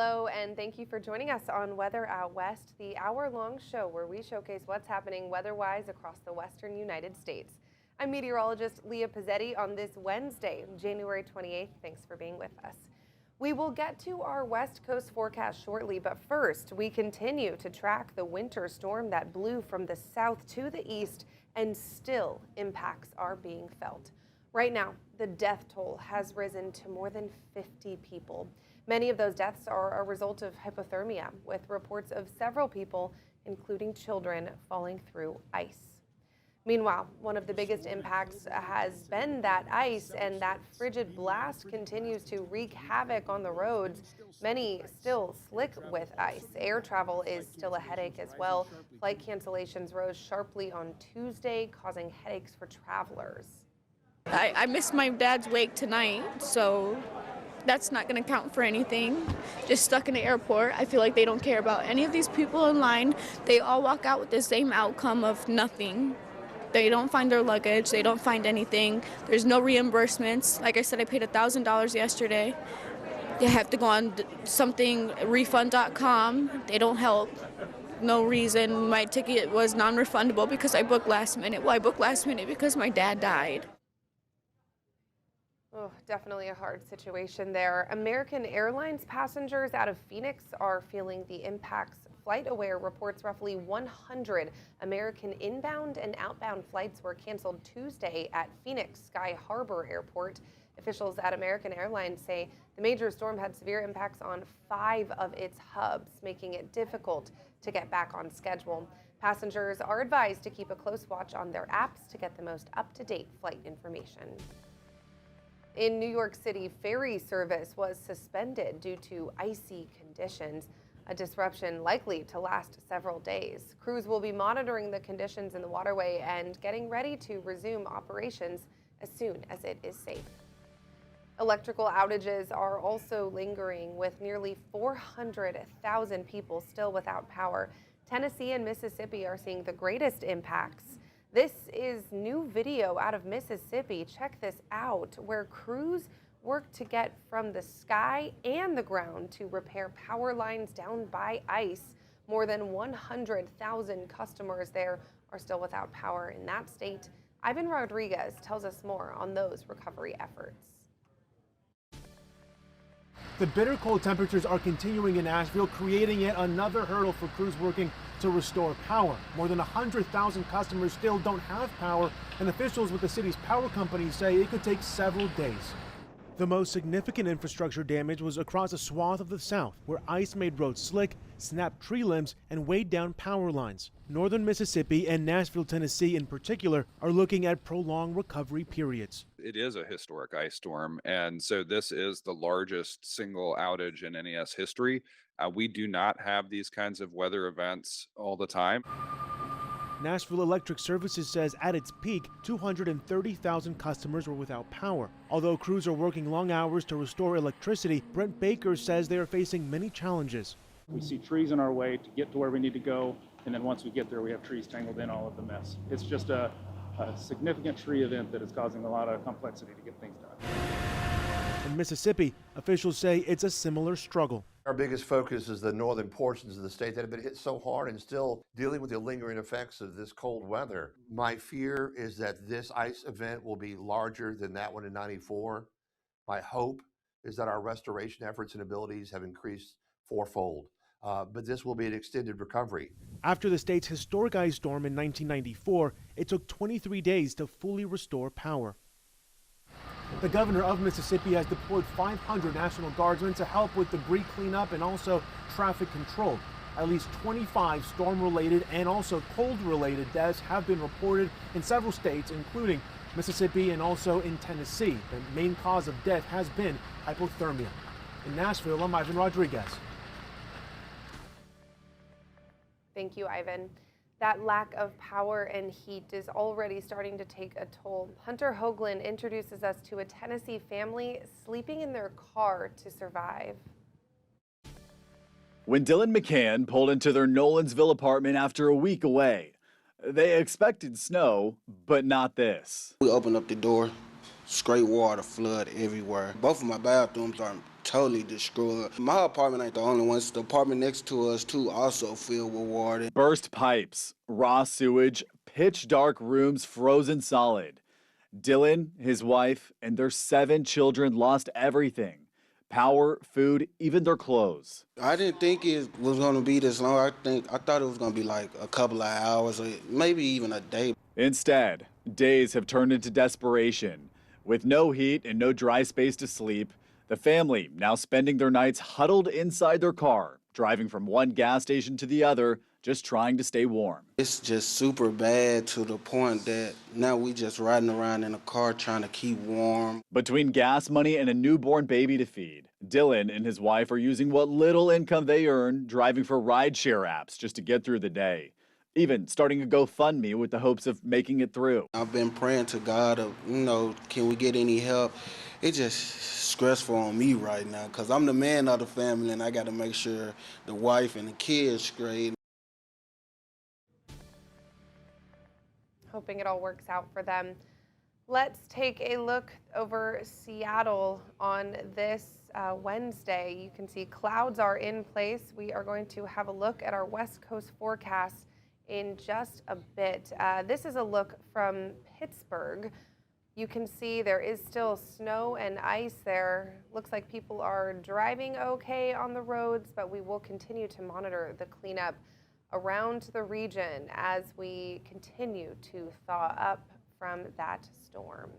Hello, and thank you for joining us on Weather Out West, the hour-long show where we showcase what's happening weather-wise across the western United States. I'm meteorologist Leah Pizzetti on this Wednesday, January 28th. Thanks for being with us. We will get to our West Coast forecast shortly, but first, we continue to track the winter storm that blew from the south to the east and still impacts are being felt. Right now, the death toll has risen to more than 50 people. Many of those deaths are a result of hypothermia, with reports of several people, including children, falling through ice. Meanwhile, one of the biggest impacts has been that ice, and that frigid blast continues to wreak havoc on the roads. Many still slick with ice. Air travel is still a headache as well. Flight cancellations rose sharply on Tuesday, causing headaches for travelers. I missed my dad's wake tonight, so that's not going to count for anything. Just stuck in the airport. I feel like they don't care about any of these people in line. They all walk out with the same outcome of nothing. They don't find their luggage. They don't find anything. There's no reimbursements. Like I said, I paid $1,000 yesterday. They have to go on something, refund.com. They don't help. No reason. My ticket was non-refundable because I booked last minute. Well, I booked last minute because my dad died. Oh, definitely a hard situation there. American Airlines passengers out of Phoenix are feeling the impacts. FlightAware reports roughly 100 American inbound and outbound flights were canceled Tuesday at Phoenix Sky Harbor Airport. Officials at American Airlines say the major storm had severe impacts on 5 of its hubs, making it difficult to get back on schedule. Passengers are advised to keep a close watch on their apps to get the most up-to-date flight information. In New York City, ferry service was suspended due to icy conditions, a disruption likely to last several days. Crews will be monitoring the conditions in the waterway and getting ready to resume operations as soon as it is safe. Electrical outages are also lingering, with nearly 400,000 people still without power. Tennessee and Mississippi are seeing the greatest impacts. This is new video out of Mississippi. Check this out, where crews work to get from the sky and the ground to repair power lines down by ice. More than 100,000 customers there are still without power in that state. Ivan Rodriguez tells us more on those recovery efforts. The bitter cold temperatures are continuing in Nashville, creating yet another hurdle for crews working to restore power. More than 100,000 customers still don't have power, and officials with the city's power company say it could take several days. The most significant infrastructure damage was across a swath of the South, where ice made roads slick, snapped tree limbs, and weighed down power lines. Northern Mississippi and Nashville, Tennessee in particular, are looking at prolonged recovery periods. It is a historic ice storm, and so this is the largest single outage in NES history. We do not have these kinds of weather events all the time. Nashville Electric Services says at its peak, 230,000 customers were without power. Although crews are working long hours to restore electricity, Brent Baker says they are facing many challenges. We see trees in our way to get to where we need to go, and then once we get there, we have trees tangled in all of the mess. It's just a significant tree event that is causing a lot of complexity to get things done. In Mississippi, officials say it's a similar struggle. Our biggest focus is the northern portions of the state that have been hit so hard and still dealing with the lingering effects of this cold weather. My fear is that this ice event will be larger than that one in '94. My hope is that our restoration efforts and abilities have increased fourfold, but this will be an extended recovery. After the state's historic ice storm in 1994, it took 23 days to fully restore power. The governor of Mississippi has deployed 500 National Guardsmen to help with debris cleanup and also traffic control. At least 25 storm-related and also cold-related deaths have been reported in several states, including Mississippi and also in Tennessee. The main cause of death has been hypothermia. In Nashville, I'm Ivan Rodriguez. Thank you, Ivan. That lack of power and heat is already starting to take a toll. Hunter Hoagland introduces us to a Tennessee family sleeping in their car to survive. When Dylan McCann pulled into their Nolensville apartment after a week away, they expected snow, but not this. We opened up the door, straight water, flood everywhere. Both of my bathrooms are totally destroyed. My apartment ain't the only one. The apartment next to us, too, also filled with water. Burst pipes, raw sewage, pitch dark rooms frozen solid. Dylan, his wife, and their 7 children lost everything. Power, food, even their clothes. I didn't think it was going to be this long. I thought it was going to be like a couple of hours or maybe even a day. Instead, days have turned into desperation. With no heat and no dry space to sleep, the family now spending their nights huddled inside their car, driving from one gas station to the other, just trying to stay warm. It's just super bad to the point that now we just riding around in a car trying to keep warm. Between gas money and a newborn baby to feed, Dylan and his wife are using what little income they earn driving for rideshare apps just to get through the day. Even starting a GoFundMe with the hopes of making it through. I've been praying to God of, can we get any help? It's just stressful on me right now because I'm the man of the family and I got to make sure the wife and the kids straight. Hoping it all works out for them. Let's take a look over Seattle on this Wednesday. You can see clouds are in place. We are going to have a look at our West Coast forecast in just a bit. This is a look from Pittsburgh. You can see there is still snow and ice there. Looks like people are driving okay on the roads, but we will continue to monitor the cleanup around the region as we continue to thaw up from that storm.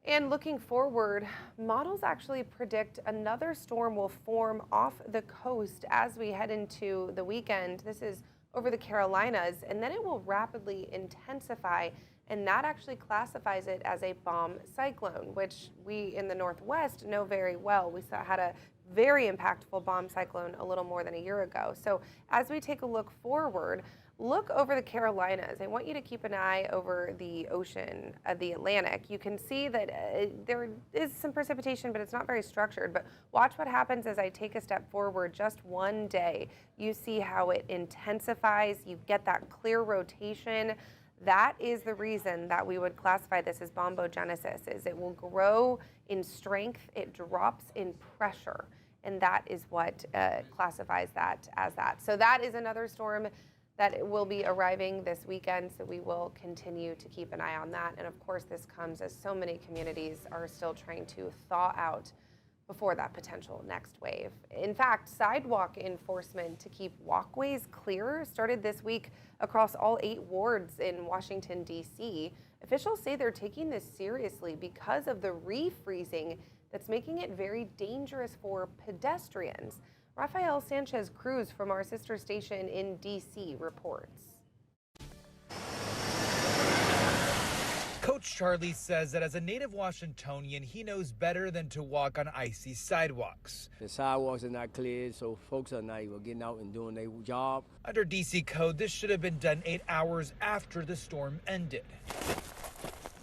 And looking forward, models actually predict another storm will form off the coast as we head into the weekend. This is over the Carolinas, and then it will rapidly intensify, and that actually classifies it as a bomb cyclone, which we in the Northwest know very well. We had a very impactful bomb cyclone a little more than a year ago. So as we take a look forward, look over the Carolinas. I want you to keep an eye over the ocean, the Atlantic. You can see that there is some precipitation, but it's not very structured. But watch what happens as I take a step forward just one day. You see how it intensifies. You get that clear rotation. That is the reason that we would classify this as bombogenesis, is it will grow in strength, it drops in pressure, and that is what classifies that as that. So that is another storm that will be arriving this weekend, so we will continue to keep an eye on that. And of course, this comes as so many communities are still trying to thaw out before that potential next wave. In fact, sidewalk enforcement to keep walkways clear started this week across all 8 wards in Washington, D.C. Officials say they're taking this seriously because of the refreezing that's making it very dangerous for pedestrians. Rafael Sanchez Cruz from our sister station in D.C. reports. Coach Charlie says that as a native Washingtonian, he knows better than to walk on icy sidewalks. The sidewalks are not cleared, so folks are not even getting out and doing their job. Under DC code, this should have been done 8 hours after the storm ended.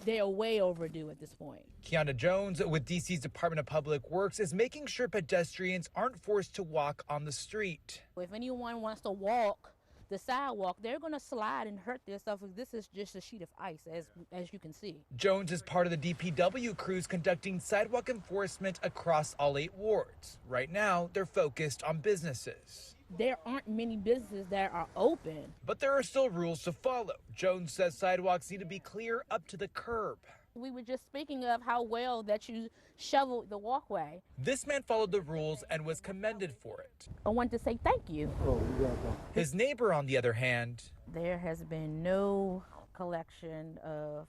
They are way overdue at this point. Kiana Jones with DC's Department of Public Works is making sure pedestrians aren't forced to walk on the street. If anyone wants to walk the sidewalk, they're going to slide and hurt themselves. This is just a sheet of ice, as you can see. Jones is part of the DPW crews conducting sidewalk enforcement across all 8 wards. Right now, they're focused on businesses. There aren't many businesses that are open. But there are still rules to follow. Jones says sidewalks need to be clear up to the curb. We were just speaking of how well that you shoveled the walkway. This man followed the rules and was commended for it. I want to say thank you. His neighbor, on the other hand, there has been no collection of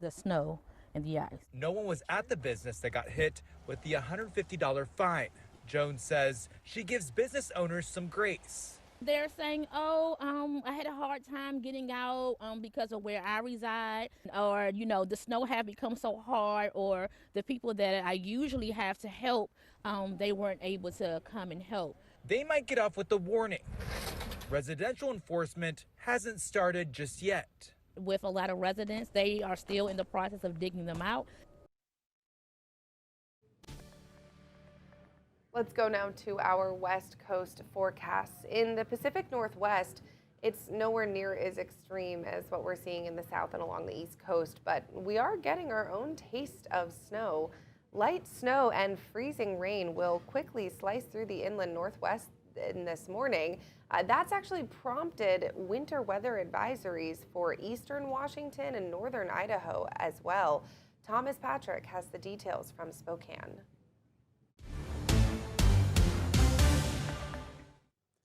the snow and the ice. No one was at the business that got hit with the $150 fine. Jones says she gives business owners some grace. They're saying, I had a hard time getting out because of where I reside, or, the snow had become so hard, or the people that I usually have to help, they weren't able to come and help. They might get off with a warning. Residential enforcement hasn't started just yet. With a lot of residents, they are still in the process of digging them out. Let's go now to our West Coast forecasts. In the Pacific Northwest, it's nowhere near as extreme as what we're seeing in the South and along the East Coast, but we are getting our own taste of snow. Light snow and freezing rain will quickly slice through the inland Northwest in this morning. That's actually prompted winter weather advisories for eastern Washington and northern Idaho as well. Thomas Patrick has the details from Spokane.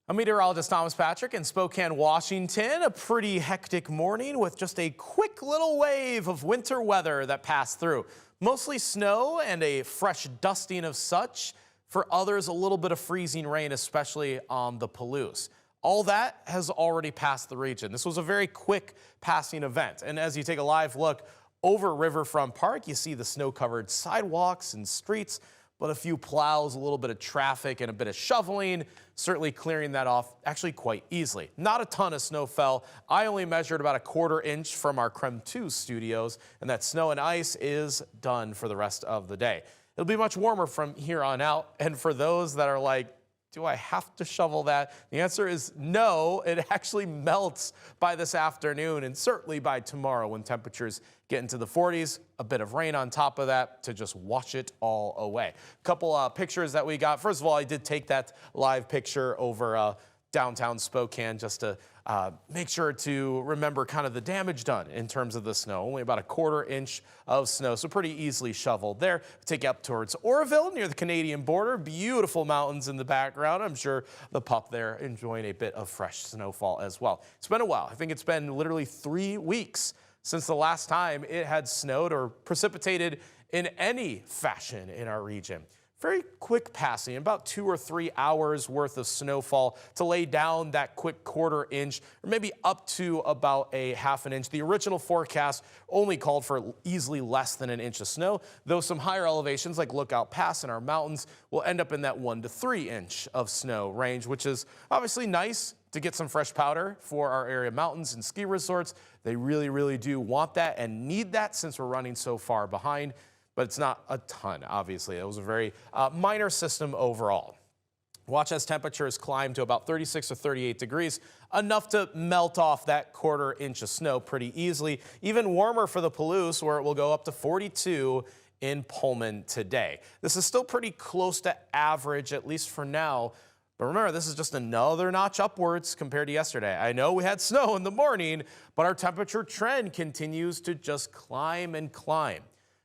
I'm meteorologist Thomas Patrick in Spokane, Washington. A pretty hectic morning with just a quick little wave of winter weather that passed through. Mostly snow and a fresh dusting of such. For others, a little bit of freezing rain, especially on the Palouse. All that has already passed the region. This was a very quick passing event. And as you take a live look over Riverfront Park, you see the snow-covered sidewalks and streets, but a few plows, a little bit of traffic, and a bit of shoveling, certainly clearing that off actually quite easily. Not a ton of snow fell. I only measured about a quarter inch from our KREM 2 studios, and that snow and ice is done for the rest of the day. It'll be much warmer from here on out, and for those that are like, do I have to shovel that? The answer is no. It actually melts by this afternoon and certainly by tomorrow when temperatures get into the 40s. A bit of rain on top of that to just wash it all away. A couple pictures that we got. First of all, I did take that live picture over downtown Spokane just to make sure to remember kind of the damage done in terms of the snow. Only about a quarter inch of snow, so pretty easily shoveled there. Take you up towards Oroville near the Canadian border. Beautiful mountains in the background. I'm sure the pup there enjoying a bit of fresh snowfall as well. It's been a while. I think it's been literally 3 weeks since the last time it had snowed or precipitated in any fashion in our region. Very quick passing, about 2 or 3 hours worth of snowfall to lay down that quick quarter inch or maybe up to about a half an inch. The original forecast only called for easily less than an inch of snow, though some higher elevations like Lookout Pass in our mountains will end up in that 1 to 3 inch of snow range, which is obviously nice to get some fresh powder for our area mountains and ski resorts. They really, really do want that and need that since we're running so far behind. But it's not a ton, obviously. It was a very minor system overall. Watch as temperatures climb to about 36 or 38 degrees, enough to melt off that quarter inch of snow pretty easily. Even warmer for the Palouse, where it will go up to 42 in Pullman today. This is still pretty close to average, at least for now. But remember, this is just another notch upwards compared to yesterday. I know we had snow in the morning, but our temperature trend continues to just climb and climb.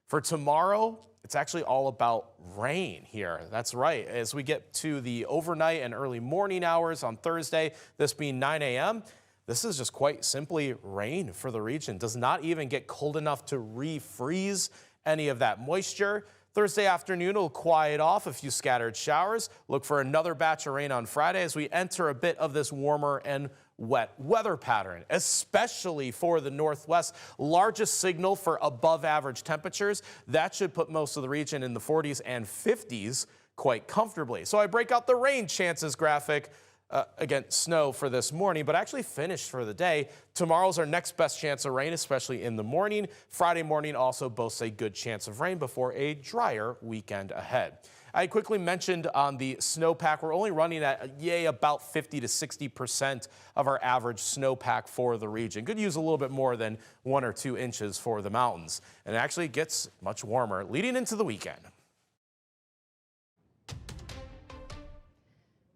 For tomorrow, it's actually all about rain here. That's right. As we get to the overnight and early morning hours on Thursday, this being 9 a.m., this is just quite simply rain for the region. Does not even get cold enough to refreeze any of that moisture. Thursday afternoon will quiet off, a few scattered showers. Look for another batch of rain on Friday as we enter a bit of this warmer and wet weather pattern, especially for the Northwest. Largest signal for above average temperatures. That should put most of the region in the 40s and 50s quite comfortably. So I break out the rain chances graphic. Again, snow for this morning, but actually finished for the day. Tomorrow's our next best chance of rain, especially in the morning. Friday morning also boasts a good chance of rain before a drier weekend ahead. I quickly mentioned on the snowpack, we're only running at about 50 to 60% of our average snowpack for the region. Could use a little bit more than 1 or 2 inches for the mountains. And it actually gets much warmer leading into the weekend.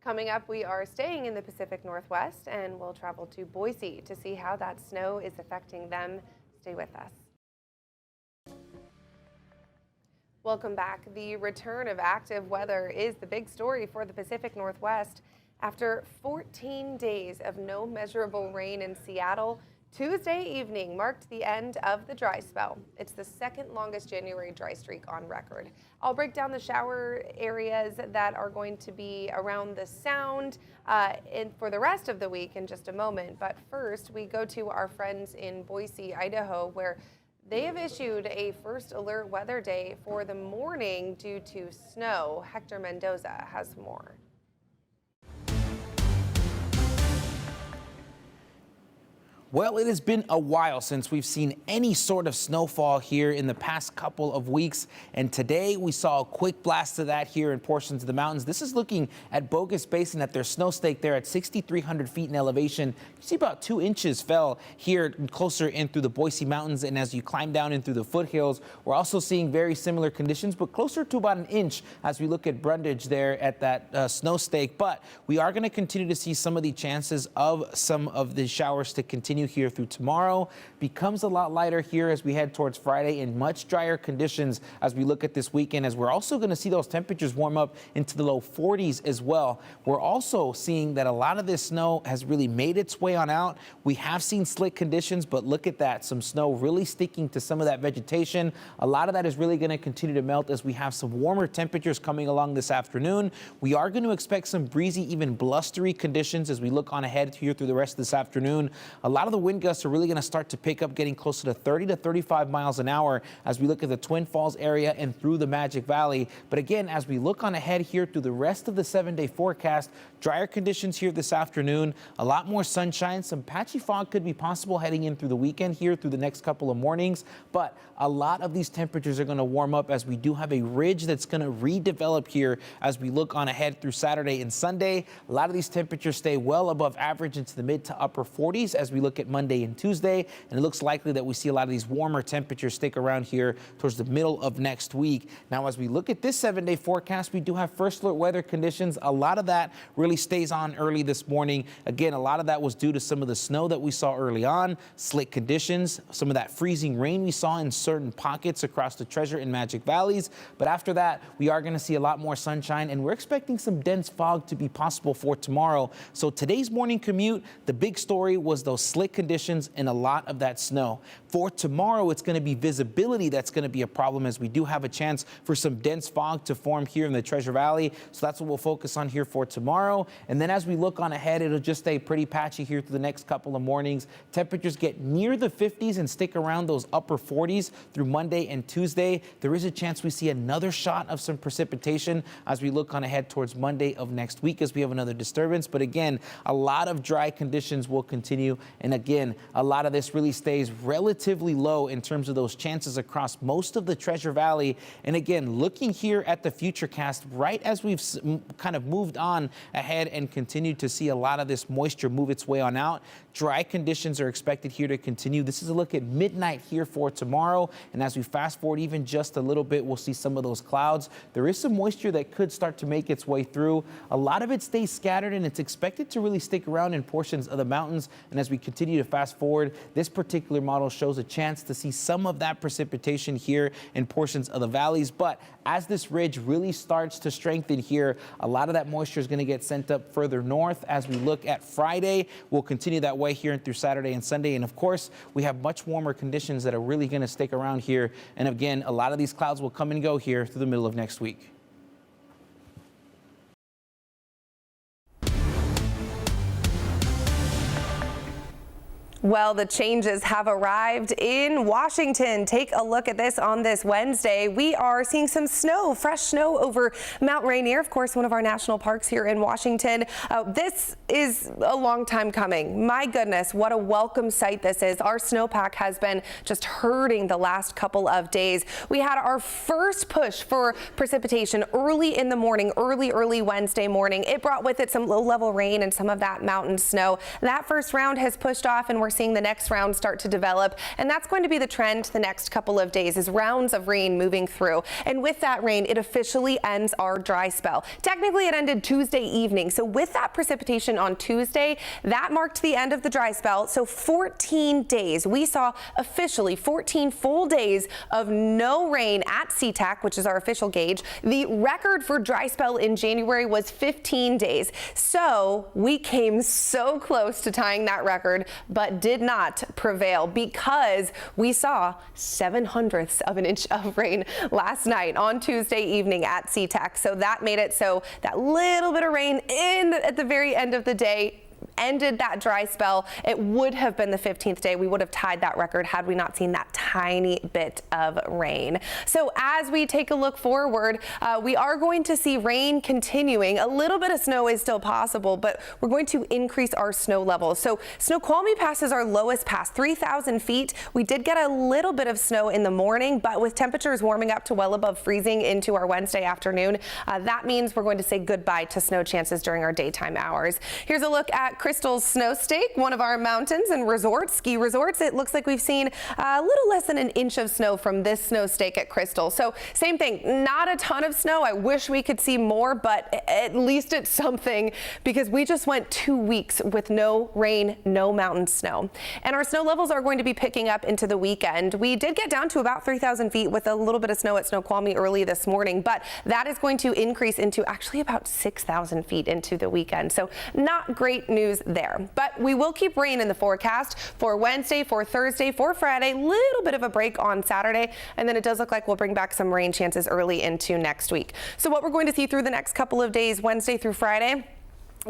Coming up, we are staying in the Pacific Northwest and we'll travel to Boise to see how that snow is affecting them. Stay with us. Welcome back. The return of active weather is the big story for the Pacific Northwest. After 14 days of no measurable rain in Seattle, Tuesday evening marked the end of the dry spell. It's the second longest January dry streak on record. I'll break down the shower areas that are going to be around the Sound for the rest of the week in just a moment. But first, we go to our friends in Boise, Idaho, where they have issued a first alert weather day for the morning due to snow. Hector Mendoza has more. Well, it has been a while since we've seen any sort of snowfall here in the past couple of weeks. And today we saw a quick blast of that here in portions of the mountains. This is looking at Bogus Basin at their snow stake there at 6,300 feet in elevation. You see about 2 inches fell here closer in through the Boise Mountains. And as you climb down in through the foothills, we're also seeing very similar conditions, but closer to about 1 inch as we look at Brundage there at that snow stake. But we are going to continue to see some of the chances of some of the showers to continue here through tomorrow. Becomes a lot lighter here as we head towards Friday, in much drier conditions as we look at this weekend, as we're also going to see those temperatures warm up into the low 40s as well. We're also seeing that a lot of this snow has really made its way on out. We have seen slick conditions, but look at that, some snow really sticking to some of that vegetation. A lot of that is really going to continue to melt as we have some warmer temperatures coming along this afternoon. We are going to expect some breezy, even blustery conditions as we look on ahead here through the rest of this afternoon. A lot of the wind gusts are really going to start to pick up, getting closer to 30 to 35 miles an hour as we look at the Twin Falls area and through the Magic Valley. But again, as we look on ahead here through the rest of the 7-day forecast, drier conditions here this afternoon, a lot more sunshine, some patchy fog could be possible heading in through the weekend here through the next couple of mornings. But a lot of these temperatures are going to warm up as we do have a ridge that's going to redevelop here as we look on ahead through Saturday and Sunday. A lot of these temperatures stay well above average into the mid to upper 40s as we look at Monday and Tuesday, and it looks likely that we see a lot of these warmer temperatures stick around here towards the middle of next week. Now, as we look at this 7-day forecast, we do have first alert weather conditions. A lot of that really stays on early this morning. Again, a lot of that was due to some of the snow that we saw early on, slick conditions, some of that freezing rain we saw in certain pockets across the Treasure and Magic Valleys. But after that, we are going to see a lot more sunshine, and we're expecting some dense fog to be possible for tomorrow. So today's morning commute, the big story was those slick conditions and a lot of that snow. For tomorrow, it's going to be visibility that's going to be a problem, as we do have a chance for some dense fog to form here in the Treasure Valley. So that's what we'll focus on here for tomorrow. And then as we look on ahead, it'll just stay pretty patchy here through the next couple of mornings. Temperatures get near the 50s and stick around those upper 40s through Monday and Tuesday. There is a chance we see another shot of some precipitation as we look on ahead towards Monday of next week as we have another disturbance. But again, a lot of dry conditions will continue. And again, a lot of this really stays relatively low in terms of those chances across most of the Treasure Valley. And again, looking here at the Futurecast, right as we've kind of moved on ahead and continued to see a lot of this moisture move its way on out, dry conditions are expected here to continue. This is a look at midnight here for tomorrow. And as we fast forward even just a little bit, we'll see some of those clouds. There is some moisture that could start to make its way through. A lot of it stays scattered, and it's expected to really stick around in portions of the mountains. And as we continue to fast forward, this particular model shows a chance to see some of that precipitation here in portions of the valleys. But as this ridge really starts to strengthen here, a lot of that moisture is going to get sent up further north. As we look at Friday, we'll continue that way here and through Saturday and Sunday. And of course, we have much warmer conditions that are really going to stick around here. And again, a lot of these clouds will come and go here through the middle of next week. Well, the changes have arrived in Washington. Take a look at this on this Wednesday. We are seeing some snow, fresh snow over Mount Rainier, of course, one of our national parks here in Washington. This is a long time coming. My goodness, what a welcome sight this is. Our snowpack has been just hurting the last couple of days. We had our first push for precipitation early in the morning, early Wednesday morning. It brought with it some low-level rain and some of that mountain snow. That first round has pushed off, and we're seeing the next round start to develop, and that's going to be the trend the next couple of days, is rounds of rain moving through. And with that rain, it officially ends our dry spell. Technically, it ended Tuesday evening. So with that precipitation on Tuesday, that marked the end of the dry spell. So 14 days. We saw officially 14 full days of no rain at SeaTac, which is our official gauge. The record for dry spell in January was 15 days. So we came so close to tying that record, but did not prevail because we saw 0.07 of an inch of rain last night on Tuesday evening at SeaTac. So that made it so that little bit of rain at the very end of the day ended that dry spell. It would have been the 15th day. We would have tied that record had we not seen that tiny bit of rain. So as we take a look forward, we are going to see rain continuing. A little bit of snow is still possible, but we're going to increase our snow levels. So Snoqualmie passes our lowest pass, 3,000 feet. We did get a little bit of snow in the morning, but with temperatures warming up to well above freezing into our Wednesday afternoon, that means we're going to say goodbye to snow chances during our daytime hours. Here's a look at Crystal's Snow Stake, one of our mountains and resorts, ski resorts. It looks like we've seen a little less than an inch of snow from this snow stake at Crystal. So same thing, not a ton of snow. I wish we could see more, but at least it's something, because we just went 2 weeks with no rain, no mountain snow. And our snow levels are going to be picking up into the weekend. We did get down to about 3,000 feet with a little bit of snow at Snoqualmie early this morning, but that is going to increase into actually about 6,000 feet into the weekend. So not great news there, but we will keep rain in the forecast for Wednesday, for Thursday, for Friday, little bit of a break on Saturday, and then it does look like we'll bring back some rain chances early into next week. So what we're going to see through the next couple of days, Wednesday through Friday,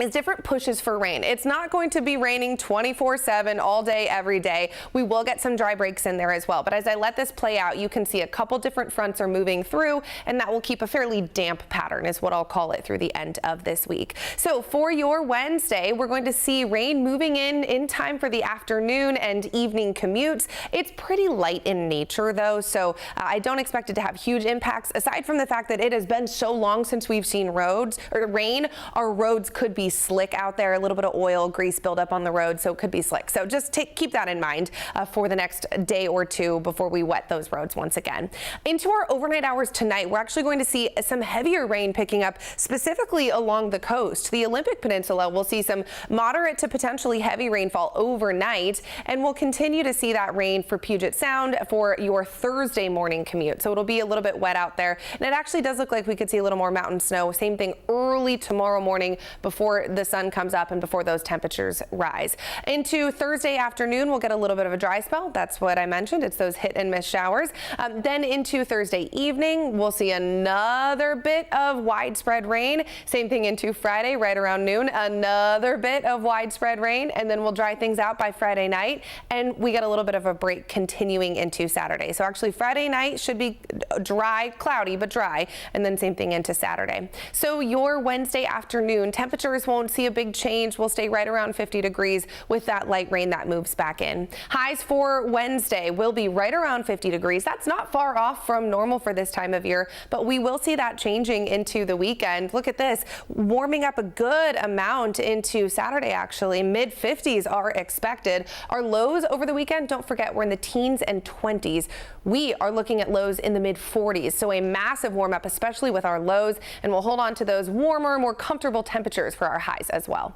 is different pushes for rain. It's not going to be raining 24/7 all day, every day. We will get some dry breaks in there as well. But as I let this play out, you can see a couple different fronts are moving through, and that will keep a fairly damp pattern is what I'll call it through the end of this week. So for your Wednesday, we're going to see rain moving in time for the afternoon and evening commutes. It's pretty light in nature though, so I don't expect it to have huge impacts aside from the fact that it has been so long since we've seen rain. Our roads could be slick out there, a little bit of oil, grease buildup on the road, so it could be slick. So just keep that in mind for the next day or two before we wet those roads once again. Into our overnight hours tonight, we're actually going to see some heavier rain picking up specifically along the coast. The Olympic Peninsula will see some moderate to potentially heavy rainfall overnight, and we'll continue to see that rain for Puget Sound for your Thursday morning commute. So it'll be a little bit wet out there, and it actually does look like we could see a little more mountain snow. Same thing early tomorrow morning before the sun comes up and before those temperatures rise. Into Thursday afternoon, we'll get a little bit of a dry spell. That's what I mentioned. It's those hit and miss showers. Then into Thursday evening, we'll see another bit of widespread rain. Same thing into Friday, right around noon, another bit of widespread rain, and then we'll dry things out by Friday night, and we get a little bit of a break continuing into Saturday. So actually Friday night should be dry, cloudy, but dry, and then same thing into Saturday. So your Wednesday afternoon, temperatures won't see a big change. We'll stay right around 50 degrees with that light rain that moves back in. Highs for Wednesday will be right around 50 degrees. That's not far off from normal for this time of year, but we will see that changing into the weekend. Look at this, warming up a good amount into Saturday actually. Mid-50s are expected. Our lows over the weekend, don't forget, we're in the teens and 20s. We are looking at lows in the mid-40s, so a massive warm up, especially with our lows, and we'll hold on to those warmer, more comfortable temperatures for our highs as well.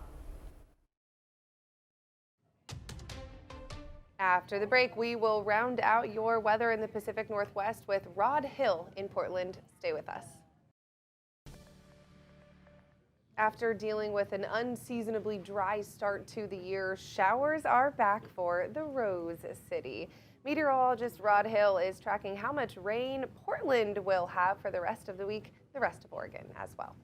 After the break, we will round out your weather in the Pacific Northwest with Rod Hill in Portland. Stay with us. After dealing with an unseasonably dry start to the year, showers are back for the Rose City. Meteorologist Rod Hill is tracking how much rain Portland will have for the rest of the week, the rest of Oregon as well.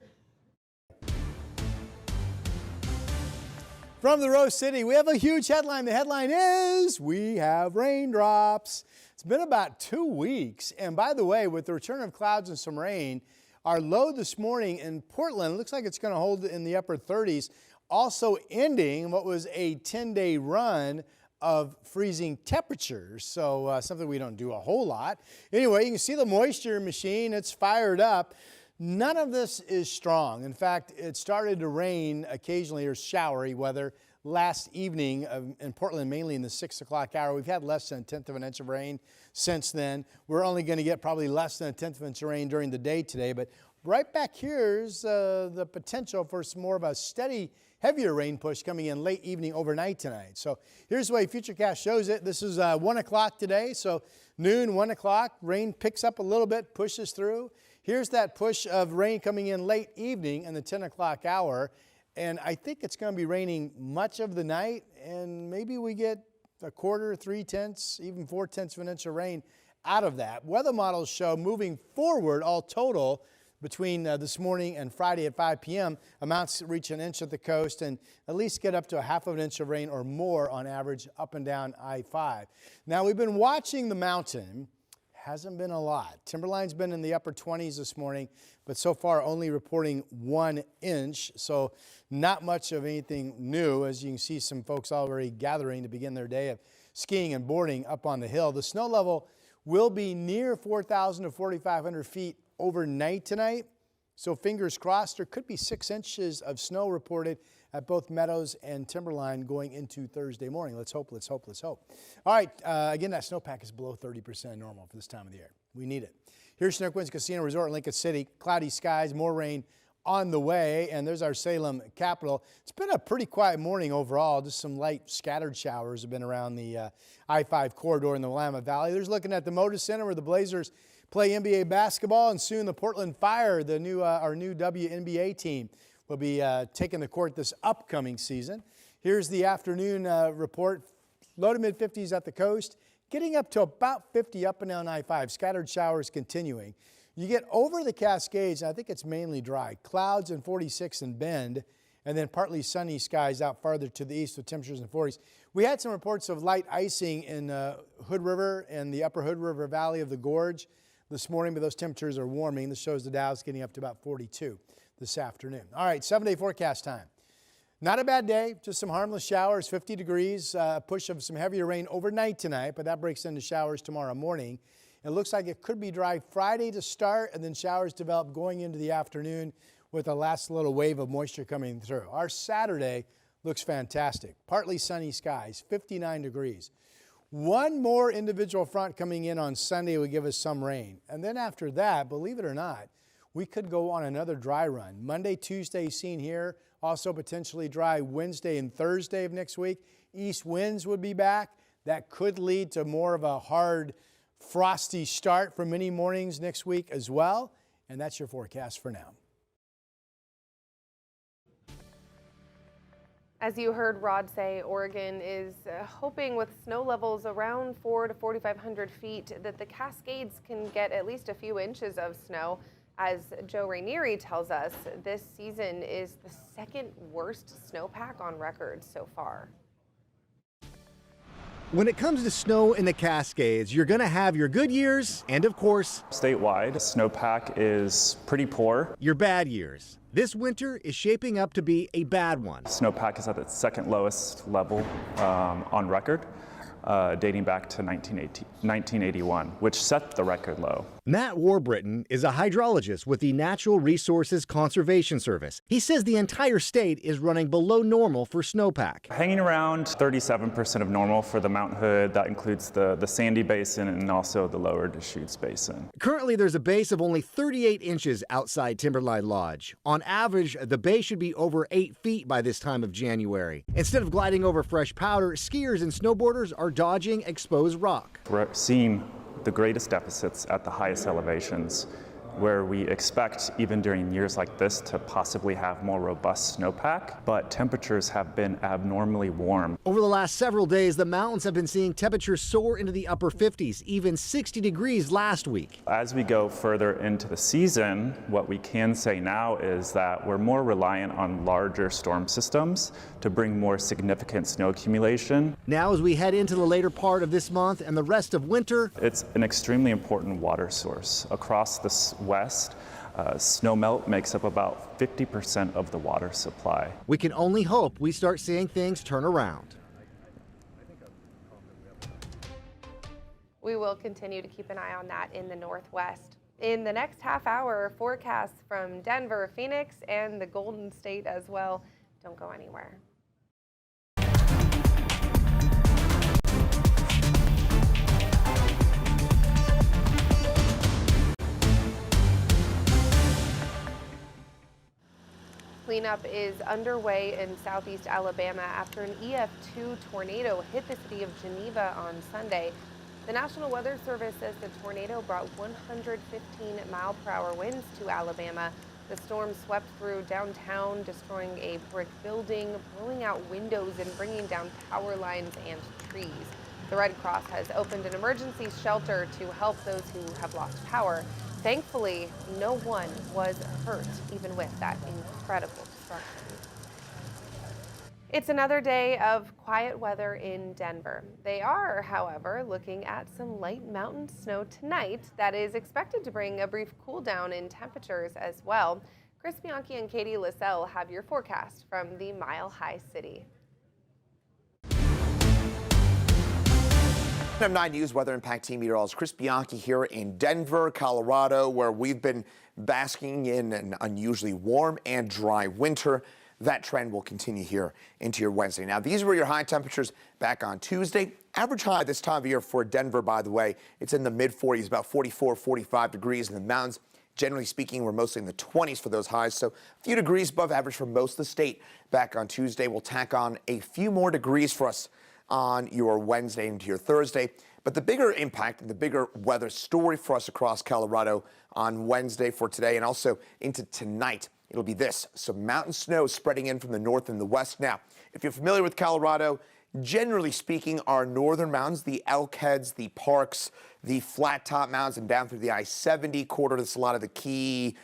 From the Rose City, we have a huge headline. The headline is, we have raindrops. It's been about 2 weeks. And by the way, with the return of clouds and some rain, our low this morning in Portland looks like it's going to hold in the upper 30s, also ending what was a 10-day run of freezing temperatures. So something we don't do a whole lot. Anyway, you can see the moisture machine. It's fired up. None of this is strong. In fact, it started to rain occasionally, or showery weather, last evening in Portland, mainly in the 6 o'clock hour. We've had less than 1/10 of an inch of rain since then. We're only going to get probably less than 1/10 of an inch of rain during the day today. But right back here's the potential for some more of a steady, heavier rain push coming in late evening, overnight tonight. So here's the way Futurecast shows it. This is 1 o'clock today. So noon, 1 o'clock, rain picks up a little bit, pushes through. Here's that push of rain coming in late evening in the 10 o'clock hour. And I think it's going to be raining much of the night. And maybe we get a quarter, 3/10, even 4/10 of an inch of rain out of that. Weather models show moving forward, all total, between this morning and Friday at 5 p.m. Amounts reach an inch at the coast and at least get up to a half of an inch of rain or more on average up and down I-5. Now, we've been watching the mountain. Hasn't been a lot. Timberline's been in the upper 20s this morning, but so far only reporting 1 inch. So not much of anything new. As you can see, some folks already gathering to begin their day of skiing and boarding up on the hill. The snow level will be near 4,000 to 4,500 feet overnight tonight. So fingers crossed, there could be 6 inches of snow reported at both Meadows and Timberline going into Thursday morning. Let's hope, let's hope, let's hope. All right, again, that snowpack is below 30% normal for this time of the year. We need it. Here's Chinook Winds Casino Resort in Lincoln City. Cloudy skies, more rain on the way, and there's our Salem capital. It's been a pretty quiet morning overall. Just some light scattered showers have been around the I-5 corridor in the Willamette Valley. There's looking at the Moda Center where the Blazers play NBA basketball, and soon the Portland Fire, the new our new WNBA team, will be taking the court this upcoming season. Here's the afternoon report. Low to mid 50s at the coast, getting up to about 50 up and down I-5. Scattered showers continuing. You get over the Cascades, and I think it's mainly dry. Clouds in 46 in Bend, and then partly sunny skies out farther to the east with temperatures in 40s. We had some reports of light icing in Hood River and the upper Hood River Valley of the Gorge this morning, but those temperatures are warming. This shows the Dow's getting up to about 42 this afternoon. All right, 7-day forecast time. Not a bad day, just some harmless showers, 50 degrees, push of some heavier rain overnight tonight, but that breaks into showers tomorrow morning. It looks like it could be dry Friday to start, and then showers develop going into the afternoon with a last little wave of moisture coming through. Our Saturday looks fantastic. Partly sunny skies, 59 degrees. One more individual front coming in on Sunday will give us some rain. And then after that, believe it or not, we could go on another dry run. Monday, Tuesday seen here, also potentially dry Wednesday and Thursday of next week. East winds would be back. That could lead to more of a hard, frosty start for many mornings next week as well. And that's your forecast for now. As you heard Rod say, Oregon is hoping with snow levels around 400 to 4,500 feet that the Cascades can get at least a few inches of snow. As Joe Rainieri tells us, this season is the second worst snowpack on record so far. When it comes to snow in the Cascades, you're going to have your good years and, of course, statewide, snowpack is pretty poor. Your bad years. This winter is shaping up to be a bad one. Snowpack is at its second lowest level on record, dating back to 1981, which set the record low. Matt Warbriton is a hydrologist with the Natural Resources Conservation Service. He says the entire state is running below normal for snowpack. Hanging around 37% of normal for the Mount Hood. That includes the Sandy Basin and also the lower Deschutes Basin. Currently, there's a base of only 38 inches outside Timberline Lodge. On average, the base should be over 8 feet by this time of January. Instead of gliding over fresh powder, skiers and snowboarders are dodging exposed rock. We're seeing the greatest deficits at the highest elevations, where we expect, even during years like this, to possibly have more robust snowpack, but temperatures have been abnormally warm. Over the last several days, the mountains have been seeing temperatures soar into the upper 50s, even 60 degrees last week. As we go further into the season, what we can say now is that we're more reliant on larger storm systems to bring more significant snow accumulation. Now, as we head into the later part of this month and the rest of winter, it's an extremely important water source. Across the West, snowmelt makes up about 50% of the water supply. We can only hope we start seeing things turn around. We will continue to keep an eye on that in the Northwest. In the next half hour, forecasts from Denver, Phoenix, and the Golden State as well. Don't go anywhere. Cleanup is underway in southeast Alabama after an EF2 tornado hit the city of Geneva on Sunday. The National Weather Service says the tornado brought 115-mile-per-hour winds to Alabama. The storm swept through downtown, destroying a brick building, blowing out windows, and bringing down power lines and trees. The Red Cross has opened an emergency shelter to help those who have lost power. Thankfully, no one was hurt, even with that incredible destruction. It's another day of quiet weather in Denver. They are, however, looking at some light mountain snow tonight that is expected to bring a brief cool down in temperatures as well. Chris Bianchi and Katie LaSalle have your forecast from the Mile High City. M9 News Weather Impact Team meteorologist Chris Bianchi here in Denver, Colorado, where we've been basking in an unusually warm and dry winter. That trend will continue here into your Wednesday. Now, these were your high temperatures back on Tuesday. Average high this time of year for Denver, by the way, it's in the mid-40s, about 44, 45 degrees in the mountains. Generally speaking, we're mostly in the 20s for those highs, so a few degrees above average for most of the state back on Tuesday. We'll tack on a few more degrees for us on your Wednesday into your Thursday. But the bigger impact and the bigger weather story for us across Colorado on Wednesday for today and also into tonight, it'll be this. Some mountain snow spreading in from the north and the west. Now, if you're familiar with Colorado, generally speaking, our northern mountains, the Elkheads, the Parks, the Flat Top Mountains, and down through the I-70 corridor, there's a lot of the key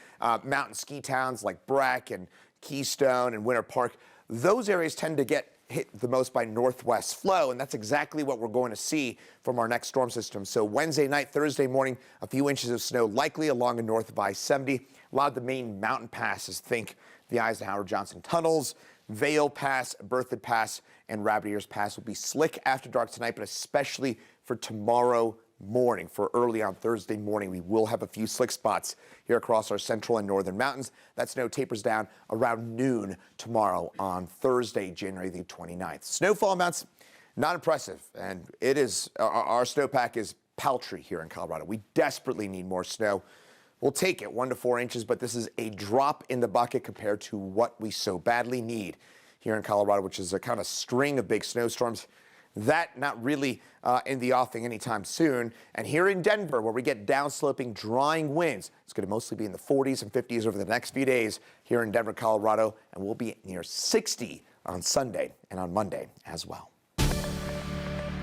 mountain ski towns like Breck and Keystone and Winter Park. Those areas tend to get hit the most by northwest flow, and that's exactly what we're going to see from our next storm system. So Wednesday night, Thursday morning, a few inches of snow likely along the north of I-70. A lot of the main mountain passes, think the Eisenhower Johnson tunnels, Vail Pass, Berthoud Pass, and Rabbit Ears Pass will be slick after dark tonight, but especially for tomorrow morning. For early on Thursday morning, we will have a few slick spots here across our central and northern mountains. That snow tapers down around noon tomorrow on Thursday, January the 29th. Snowfall amounts, not impressive, and it is, our snowpack is paltry here in Colorado. We desperately need more snow. We'll take it 1 to 4 inches, but this is a drop in the bucket compared to what we so badly need here in Colorado, which is a kind of string of big snowstorms. That not really in the offing anytime soon. And here in Denver, where we get downsloping, drying winds, it's going to mostly be in the 40s and 50s over the next few days here in Denver, Colorado, and we'll be near 60 on Sunday and on Monday as well.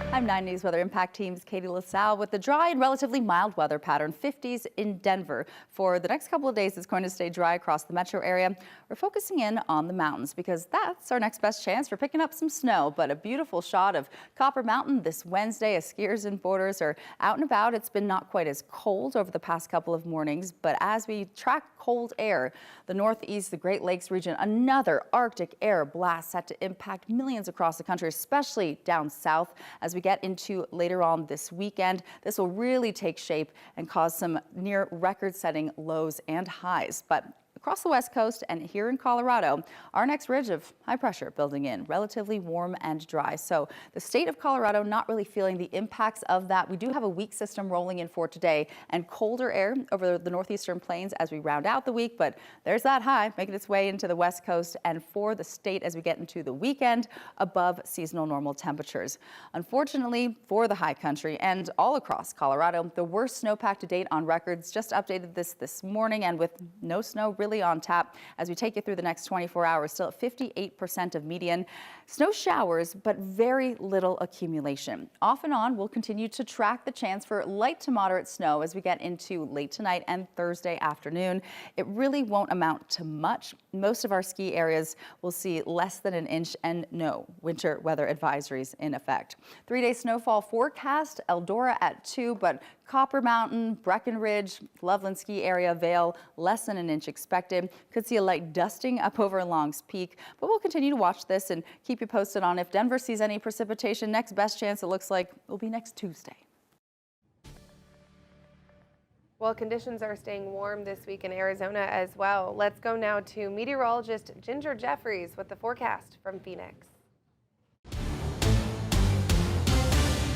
I'm 9 News Weather Impact Team's Katie LaSalle with the dry and relatively mild weather pattern, 50s in Denver. For the next couple of days, it's going to stay dry across the metro area. We're focusing in on the mountains because that's our next best chance for picking up some snow. But a beautiful shot of Copper Mountain this Wednesday as skiers and boarders are out and about. It's been not quite as cold over the past couple of mornings, but as we track cold air, the Northeast, the Great Lakes region, another Arctic air blast set to impact millions across the country, especially down south. As we get into later on this weekend, this will really take shape and cause some near record-setting lows and highs. But across the West Coast and here in Colorado, our next ridge of high pressure building in, relatively warm and dry. So the state of Colorado not really feeling the impacts of that. We do have a weak system rolling in for today and colder air over the northeastern plains as we round out the week. But there's that high making its way into the West Coast and for the state as we get into the weekend above seasonal normal temperatures. Unfortunately for the high country and all across Colorado, the worst snowpack to date on records. Just updated this morning, and with no snow really on tap as we take you through the next 24 hours, still at 58% of median. Snow showers, but very little accumulation. Off and on, we'll continue to track the chance for light to moderate snow as we get into late tonight and Thursday afternoon. It really won't amount to much. Most of our ski areas will see less than an inch and no winter weather advisories in effect. 3-day snowfall forecast, Eldora at 2, but Copper Mountain, Breckenridge, Loveland ski area, Vail, less than an inch expected. Could see a light dusting up over Longs Peak, but we'll continue to watch this and keep you posted on if Denver sees any precipitation. Next best chance, it looks like, will be next Tuesday. Well, conditions are staying warm this week in Arizona as well. Let's go now to meteorologist Ginger Jeffries with the forecast from Phoenix.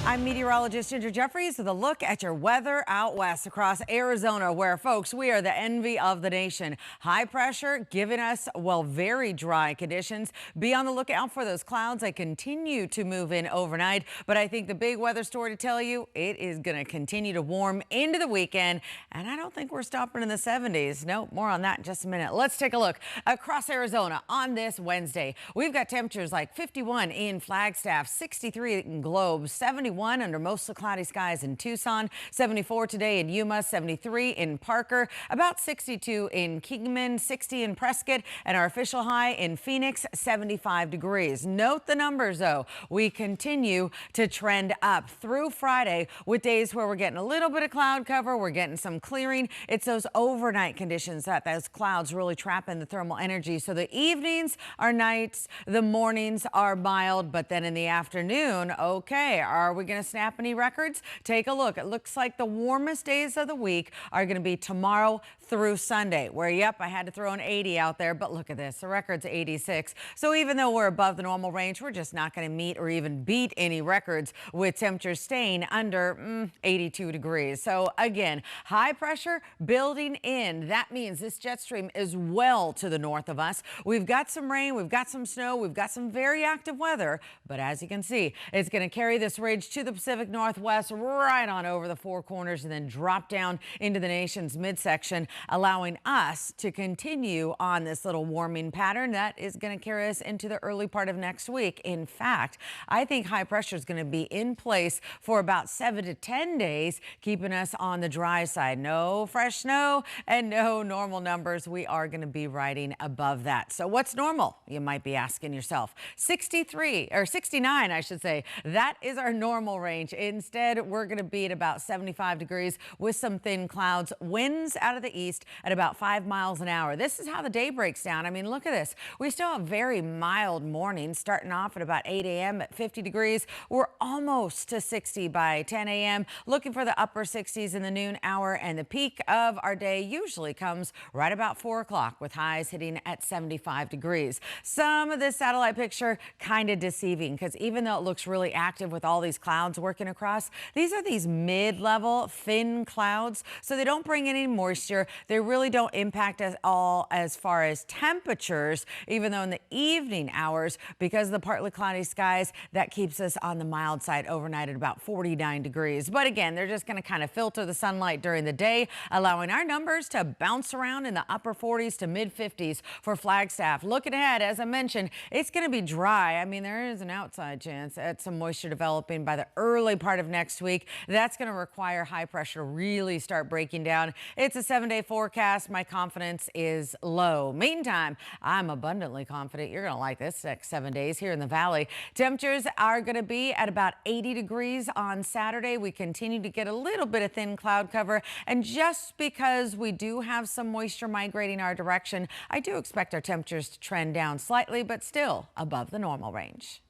I'm meteorologist Ginger Jeffries with a look at your weather out west across Arizona, where, folks, we are the envy of the nation. High pressure giving us, well, very dry conditions. Be on the lookout for those clouds. They continue to move in overnight, but I think the big weather story to tell you, it is going to continue to warm into the weekend, and I don't think we're stopping in the 70s. No, more on that in just a minute. Let's take a look across Arizona on this Wednesday. We've got temperatures like 51 in Flagstaff, 63 in Globe, 71 71 under mostly cloudy skies in Tucson, 74 today in Yuma, 73 in Parker, about 62 in Kingman, 60 in Prescott, and our official high in Phoenix, 75 degrees. Note the numbers, though. We continue to trend up through Friday with days where we're getting a little bit of cloud cover. We're getting some clearing. It's those overnight conditions that those clouds really trap in the thermal energy. So the evenings are nights, the mornings are mild, but then in the afternoon, okay, are we going to snap any records? Take a look. It looks like the warmest days of the week are going to be tomorrow through Sunday, where, yep, I had to throw an 80 out there, but look at this, the record's 86. So even though we're above the normal range, we're just not going to meet or even beat any records with temperatures staying under 82 degrees. So again, high pressure building in. That means this jet stream is well to the north of us. We've got some rain, we've got some snow, we've got some very active weather, but as you can see, it's going to carry this ridge to the Pacific Northwest, right on over the Four Corners, and then drop down into the nation's midsection, allowing us to continue on this little warming pattern that is going to carry us into the early part of next week. In fact, I think high pressure is going to be in place for about 7 to 10 days, keeping us on the dry side. No fresh snow and no normal numbers. We are going to be riding above that. So what's normal? You might be asking yourself. 63 or 69, I should say. That is our normal range. Instead, we're going to be at about 75 degrees with some thin clouds, winds out of the east at about 5 miles an hour. This is how the day breaks down. I mean, look at this. We still have very mild mornings starting off at about 8 a.m. at 50 degrees. We're almost to 60 by 10 a.m. Looking for the upper 60s in the noon hour, and the peak of our day usually comes right about 4 o'clock with highs hitting at 75 degrees. Some of this satellite picture kind of deceiving because even though it looks really active with all these clouds working across, these are these mid-level thin clouds, so they don't bring any moisture. They really don't impact us all as far as temperatures, even though in the evening hours, because of the partly cloudy skies, that keeps us on the mild side overnight at about 49 degrees. But again, they're just going to kind of filter the sunlight during the day, allowing our numbers to bounce around in the upper 40s to mid 50s for Flagstaff. Looking ahead, as I mentioned, it's going to be dry. I mean, there is an outside chance at some moisture developing by the early part of next week. That's going to require high pressure to really start breaking down. It's a 7-day forecast. My confidence is low. Meantime, I'm abundantly confident you're going to like this next 7 days here in the valley. Temperatures are going to be at about 80 degrees on Saturday. We continue to get a little bit of thin cloud cover, and just because we do have some moisture migrating our direction, I do expect our temperatures to trend down slightly, but still above the normal range.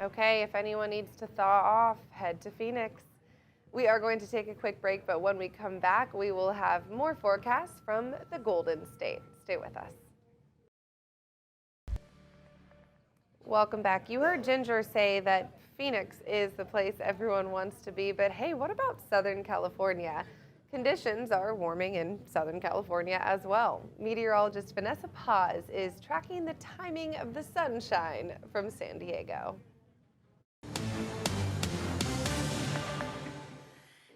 Okay, if anyone needs to thaw off, head to Phoenix. We are going to take a quick break, but when we come back, we will have more forecasts from the Golden State. Stay with us. Welcome back. You heard Ginger say that Phoenix is the place everyone wants to be, but hey, what about Southern California? Conditions are warming in Southern California as well. Meteorologist Vanessa Paz is tracking the timing of the sunshine from San Diego.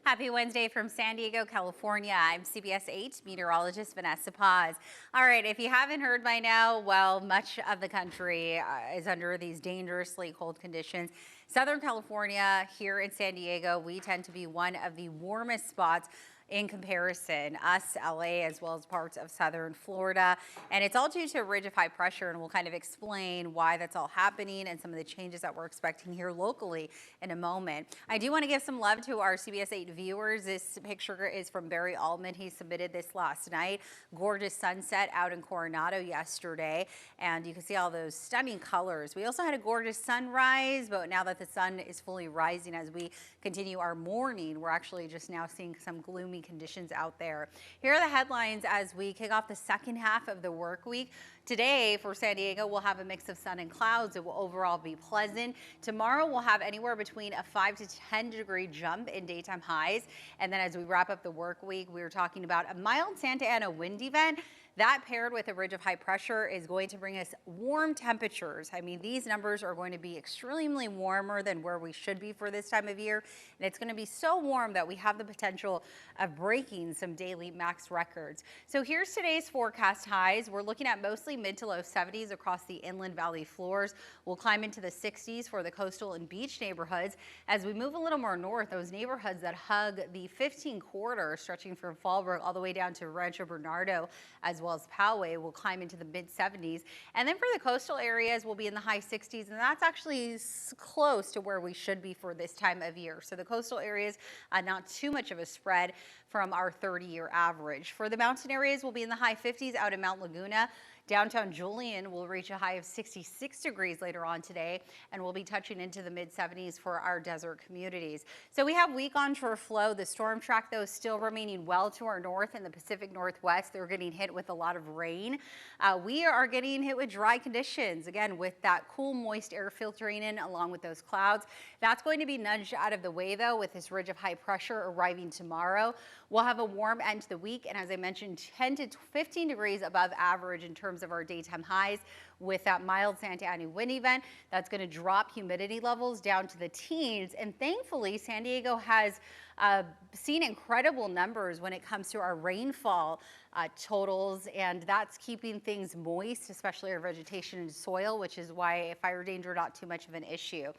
Happy Wednesday from San Diego, California. I'm CBS 8 meteorologist Vanessa Paz. All right, if you haven't heard by now, well, much of the country is under these dangerously cold conditions. Southern California, here in San Diego, we tend to be one of the warmest spots in comparison, us, LA, as well as parts of southern Florida. And it's all due to a ridge of high pressure, and we'll kind of explain why that's all happening and some of the changes that we're expecting here locally in a moment. I do want to give some love to our CBS 8 viewers. This picture is from Barry Altman. He submitted this last night. Gorgeous sunset out in Coronado yesterday, and you can see all those stunning colors. We also had a gorgeous sunrise, but now that the sun is fully rising as we continue our morning, we're actually just now seeing some gloomy conditions out there. Here are the headlines as we kick off the second half of the work week. Today for San Diego, we'll have a mix of sun and clouds. It will overall be pleasant. Tomorrow we'll have anywhere between a 5 to 10 degree jump in daytime highs. And then as we wrap up the work week, we were talking about a mild Santa Ana wind event That paired with a ridge of high pressure is going to bring us warm temperatures. I mean, these numbers are going to be extremely warmer than where we should be for this time of year. And it's going to be so warm that we have the potential of breaking some daily max records. So here's today's forecast highs. We're looking at mostly mid to low 70s across the inland valley floors. We'll climb into the 60s for the coastal and beach neighborhoods. As we move a little more north, those neighborhoods that hug the 15 corridor stretching from Fallbrook all the way down to Rancho Bernardo, as well as Poway, will climb into the mid 70s. And then for the coastal areas, we'll be in the high 60s, and that's actually close to where we should be for this time of year. So the coastal areas, not too much of a spread from our 30-year average. For the mountain areas, we'll be in the high 50s out in Mount Laguna. Downtown Julian will reach a high of 66 degrees later on today, and we'll be touching into the mid 70s for our desert communities. So we have weak onshore flow. The storm track, though, is still remaining well to our north in the Pacific Northwest. They're getting hit with a lot of rain. We are getting hit with dry conditions, again, with that cool, moist air filtering in along with those clouds. That's going to be nudged out of the way, though, with this ridge of high pressure arriving tomorrow. We'll have a warm end to the week, and as I mentioned, 10 to 15 degrees above average in terms of our daytime highs. With that mild Santa Ana wind event, that's going to drop humidity levels down to the teens. And thankfully, San Diego has seen incredible numbers when it comes to our rainfall totals, and that's keeping things moist, especially our vegetation and soil, which is why fire danger not too much of an issue.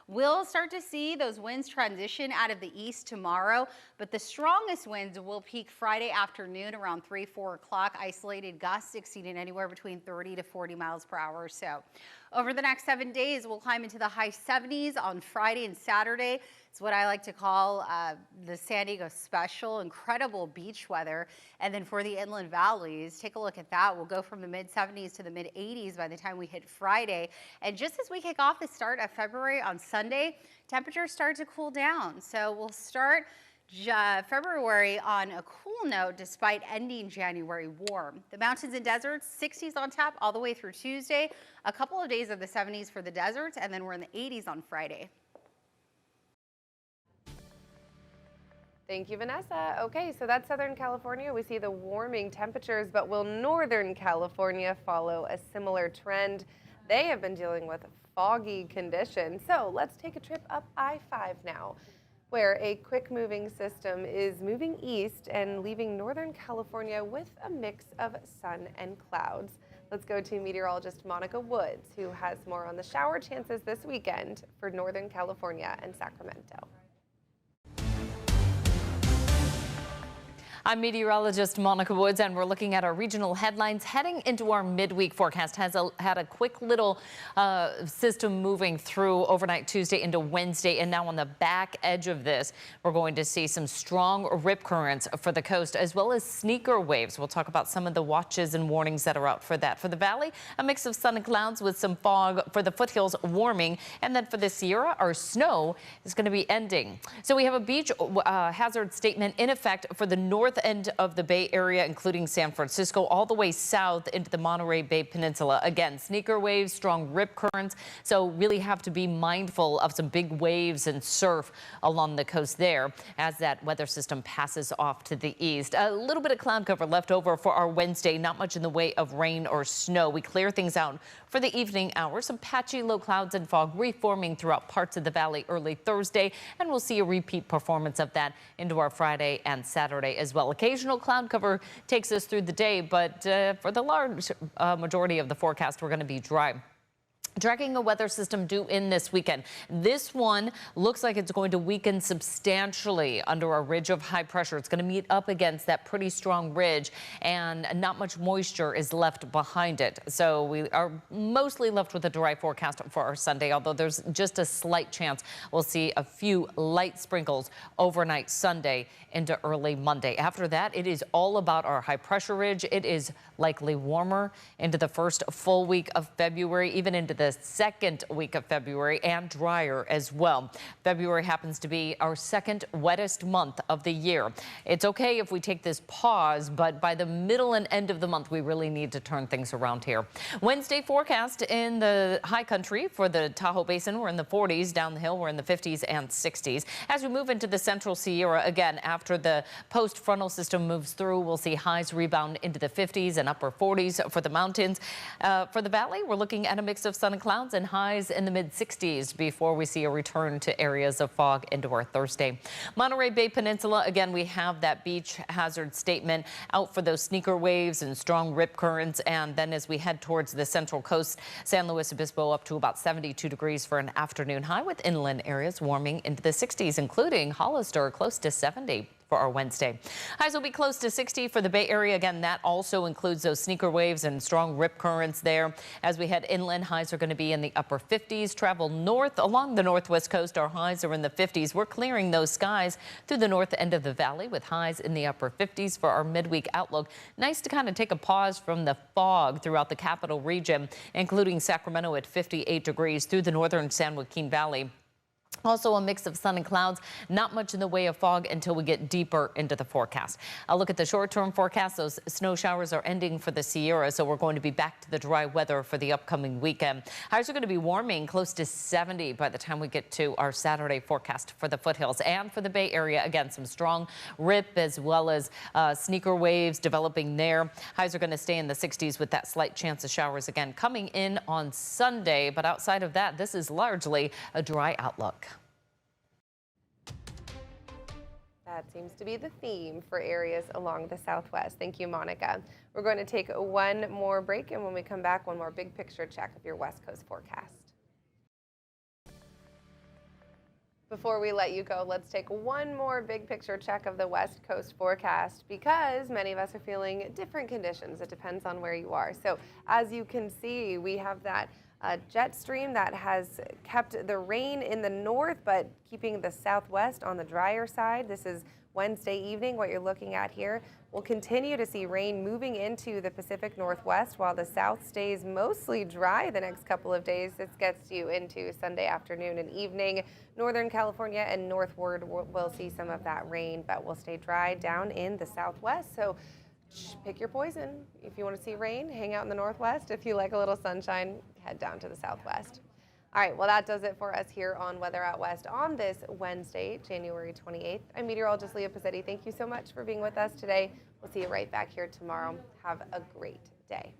We'll start to see those winds transition out of the east tomorrow, but the strongest winds will peak Friday afternoon around 3, 4 o'clock. Isolated gusts exceeding anywhere between 30 to 40 miles per hour or so. Over the next 7 days, we'll climb into the high 70s on Friday and Saturday. It's what I like to call the San Diego special, incredible beach weather. And then for the inland valleys, take a look at that. We'll go from the mid 70s to the mid 80s by the time we hit Friday. And just as we kick off the start of February on Sunday, temperatures start to cool down. So we'll start February on a cool note despite ending January warm. The mountains and deserts, 60s on tap all the way through Tuesday. A couple of days of the 70s for the deserts, and then we're in the 80s on Friday. Thank you, Vanessa. Okay, so that's Southern California. We see the warming temperatures, but will Northern California follow a similar trend? They have been dealing with foggy conditions. So let's take a trip up I-5 now, where a quick-moving system is moving east and leaving Northern California with a mix of sun and clouds. Let's go to meteorologist Monica Woods, who has more on the shower chances this weekend for Northern California and Sacramento. I'm meteorologist Monica Woods, and we're looking at our regional headlines heading into our midweek forecast. Had a quick little system moving through overnight Tuesday into Wednesday, and now on the back edge of this, we're going to see some strong rip currents for the coast, as well as sneaker waves. We'll talk about some of the watches and warnings that are out for that. For the valley, a mix of sun and clouds with some fog. For the foothills, warming. And then for the Sierra, our snow is going to be ending. So we have a beach hazard statement in effect for the north end of the Bay Area, including San Francisco, all the way south into the Monterey Bay Peninsula. Again, sneaker waves, strong rip currents, so really have to be mindful of some big waves and surf along the coast there as that weather system passes off to the east. A little bit of cloud cover left over for our Wednesday, not much in the way of rain or snow. We clear things out for the evening hours. Some patchy low clouds and fog reforming throughout parts of the valley early Thursday, and we'll see a repeat performance of that into our Friday and Saturday as well. Occasional cloud cover takes us through the day, but for the large majority of the forecast, we're going to be dry. Tracking a weather system due in this weekend. This one looks like it's going to weaken substantially under a ridge of high pressure. It's going to meet up against that pretty strong ridge, and not much moisture is left behind it. So we are mostly left with a dry forecast for our Sunday, although there's just a slight chance we'll see a few light sprinkles overnight Sunday into early Monday. After that, it is all about our high pressure ridge. It is likely warmer into the first full week of February, even into the the second week of February and drier as well. February happens to be our second wettest month of the year. It's okay if we take this pause, but by the middle and end of the month, we really need to turn things around here. Wednesday forecast in the high country for the Tahoe Basin, we're in the 40s. Down the hill, we're in the 50s and 60s. As we move into the central Sierra, again, after the post-frontal system moves through, we'll see highs rebound into the 50s and upper 40s for the mountains. For the valley, we're looking at a mix of sun and clouds and highs in the mid-60s before we see a return to areas of fog into our Thursday. Monterey Bay Peninsula, again, we have that beach hazard statement out for those sneaker waves and strong rip currents. And then as we head towards the central coast, San Luis Obispo up to about 72 degrees for an afternoon high, with inland areas warming into the 60s, including Hollister close to 70. For our Wednesday. Highs will be close to 60 for the Bay Area. Again, that also includes those sneaker waves and strong rip currents there. As we head inland, highs are going to be in the upper 50s. Travel north along the northwest coast, our highs are in the 50s. We're clearing those skies through the north end of the valley with highs in the upper 50s for our midweek outlook. Nice to kind of take a pause from the fog throughout the capital region, including Sacramento at 58 degrees through the northern San Joaquin Valley. Also a mix of sun and clouds, not much in the way of fog until we get deeper into the forecast. I'll look at the short-term forecast. Those snow showers are ending for the Sierra, so we're going to be back to the dry weather for the upcoming weekend. Highs are going to be warming close to 70 by the time we get to our Saturday forecast for the foothills and for the Bay Area. Again, some strong rip as well as sneaker waves developing there. Highs are going to stay in the 60s with that slight chance of showers again coming in on Sunday. But outside of that, this is largely a dry outlook. That seems to be the theme for areas along the southwest. Thank you, Monica. We're going to take one more break, and when we come back, one more big picture check of your West Coast forecast. Before we let you go, let's take one more big picture check of the West Coast forecast, because many of us are feeling different conditions. It depends on where you are. So as you can see, we have that jet stream that has kept the rain in the north, but keeping the southwest on the drier side. This is Wednesday evening, what you're looking at here. We'll continue to see rain moving into the Pacific Northwest while the south stays mostly dry the next couple of days. This gets you into Sunday afternoon and evening. Northern California and northward will see some of that rain, but will stay dry down in the southwest. So pick your poison. If you want to see rain, hang out in the northwest. If you like a little sunshine, head down to the southwest. All right, well, that does it for us here on Weather Out West on this Wednesday, January 28th. I'm meteorologist Leah Pizzetti. Thank you so much for being with us today. We'll see you right back here tomorrow. Have a great day.